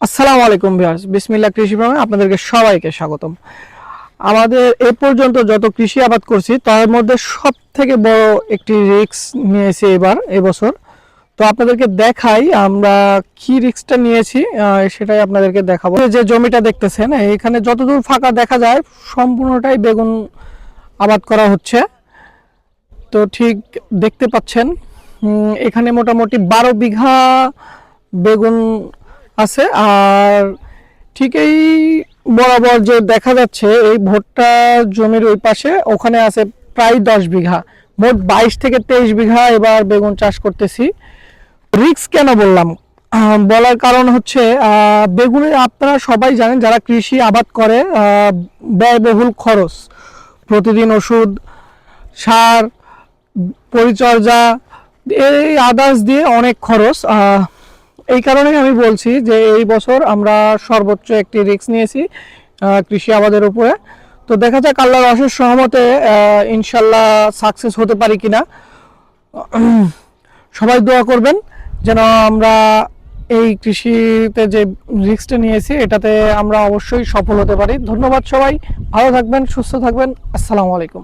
আসসালামু আলাইকুম ভিউয়ার্স, বিসমিল্লাহ কৃষি ফার্মে আপনাদেরকে সবাইকে স্বাগতম। আমাদের এ পর্যন্ত যত কৃষি আবাদ করছি তার মধ্যে সব থেকে বড় একটি রিস্ক নিয়েছি এবছর। তো আপনাদেরকে দেখাই আমরা কি রিস্কটা নিয়েছি, সেটাই আপনাদেরকে দেখাবো। যে জমিটা দেখতেছেন এখানে যতদূর ফাঁকা দেখা যায় সম্পূর্ণটাই বেগুন আবাদ করা হচ্ছে। তো ঠিক দেখতে পাচ্ছেন এখানে মোটামুটি 12 বিঘা বেগুন আছে। আর ঠিক এই বরাবর যে দেখা যাচ্ছে এই ভুট্টা জমির ওই পাশে ওখানে আছে প্রায় 10 বিঘা, মোট 22 থেকে 23 বিঘা এবার বেগুন চাষ করতেছি। রিস্ক কেন বললাম, বলার কারণ হচ্ছে বেগুনে আপনারা সবাই জানেন যারা কৃষি আবাদ করে ব্যয়বহুল খরচ, প্রতিদিন ওষুধ, সার, পরিচর্যা, এই আদার্স দিয়ে অনেক খরচ। এই কারণেই আমি বলছি যে এই বছর আমরা সর্বোচ্চ একটি রিস্ক নিয়েছি কৃষি আবাদের উপরে। তো দেখা যাক আল্লাহর অশেষ সহমতে ইনশাল্লাহ সাকসেস হতে পারি কিনা। সবাই দোয়া করবেন যেন আমরা এই কৃষিতে যে রিস্কটা নিয়েছি এটাতে আমরা অবশ্যই সফল হতে পারি। ধন্যবাদ সবাই, ভালো থাকবেন, সুস্থ থাকবেন। আসসালামু আলাইকুম।